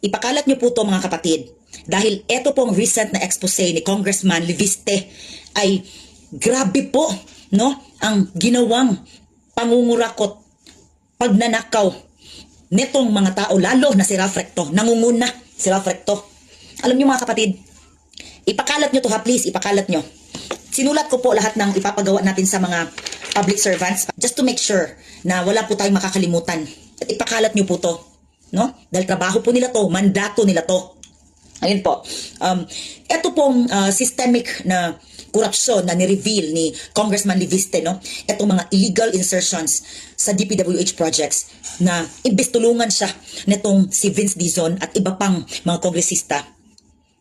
Ipakalat niyo po to mga kapatid. Dahil eto pong recent na expose ni Congressman Leviste ay grabe po, no? Ang ginawang pangungurakot, pagnanakaw netong mga tao, lalo na si Ralph Recto. Nangunguna si Ralph Recto. Alam niyo mga kapatid, ipakalat niyo to ha, please, ipakalat niyo. Sinulat ko po lahat ng ipapagawa natin sa mga public servants just to make sure na wala po tayong makakalimutan. At ipakalat niyo po to, no? Dahil trabaho po nila to, mandato nila to. Ayun po. Ito pong systemic na korupsyon na ni-reveal ni Congressman Leviste, no? Itong mga illegal insertions sa DPWH projects na imbes tulungan siya netong si Vince Dizon at iba pang mga kongresista.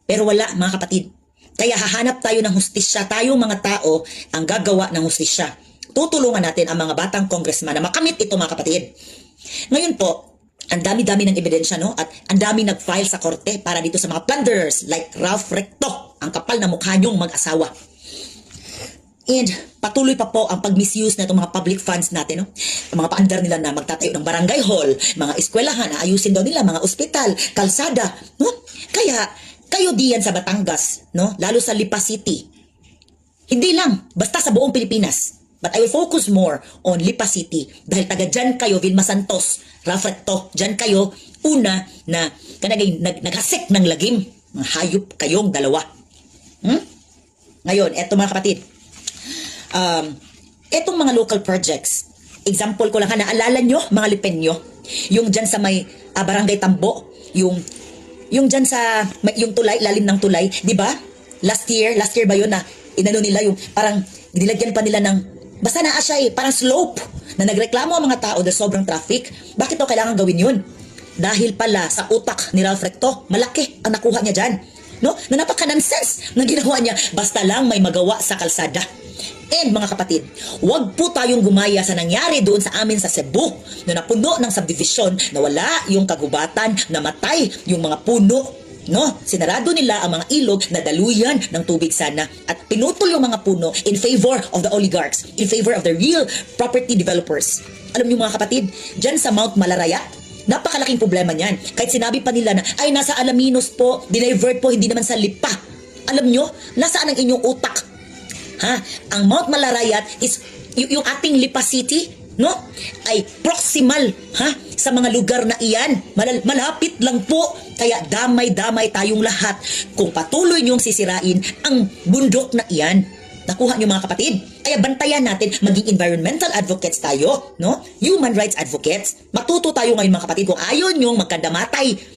Pero wala mga kapatid. Kaya hahanap tayo ng hustisya. Tayo mga tao ang gagawa ng hustisya. Tutulungan natin ang mga batang congressman na makamit ito mga kapatid. Ngayon po, ang dami-dami ng ebidensya, no? At ang dami nag-file sa korte para dito sa mga plunderers like Ralph Recto, ang kapal na mukha niyong mag-asawa. And patuloy pa po ang pag-misuse na itong mga public funds natin, no? Ang mga paandar nila na magtatayo ng barangay hall, mga eskwelahan, ayusin daw nila, mga ospital, kalsada, no? Kaya kayo diyan sa Batangas, no? Lalo sa Lipa City. Hindi lang, basta sa buong Pilipinas. But I will focus more on Lipa City dahil taga dyan kayo, Vilma Santos, Ralph Recto, dyan kayo, una na naghasik ng lagim. Mga hayop kayong dalawa. Ngayon, eto mga kapatid, etong mga local projects, example ko lang ha, naalala nyo, mga lipenyo, yung dyan sa may Barangay Tambo, yung dyan sa, yung tulay, lalim ng tulay, di ba? Last year ba yun na, inano nila yung, parang, nilagyan pa nila ng, basta naa siya parang slope, na nagreklamo ang mga tao dahil sobrang traffic. Bakit daw kailangan gawin yun? Dahil pala sa utak ni Ralph Recto, malaki ang nakuha niya dyan. No? Na napaka-nonsense na ginawa niya, basta lang may magawa sa kalsada. And mga kapatid, wag po tayong gumaya sa nangyari doon sa amin sa Cebu, na napuno ng subdivision, na wala yung kagubatan, namatay yung mga puno, no? Sinarado nila ang mga ilog na daluyan ng tubig sana at pinutol yung mga puno in favor of the oligarchs, in favor of the real property developers. Alam niyo mga kapatid, dyan sa Mount Malarayat, napakalaking problema niyan. Kahit sinabi pa nila na, ay nasa Alaminos po, dinivert po, hindi naman sa Lipa. Alam niyo, nasaan ang inyong utak? Ha? Ang Mount Malarayat is yung ating Lipa City, no? Ay proximal, ha? Sa mga lugar na iyan. Malapit lang po. Kaya damay-damay tayong lahat kung patuloy niyong sisirain ang bundok na iyan. Nakuha niyo mga kapatid? Kaya bantayan natin, maging environmental advocates tayo, no? Human rights advocates. Matuto tayo ngayon mga kapatid kung ayaw niyong magkandamatay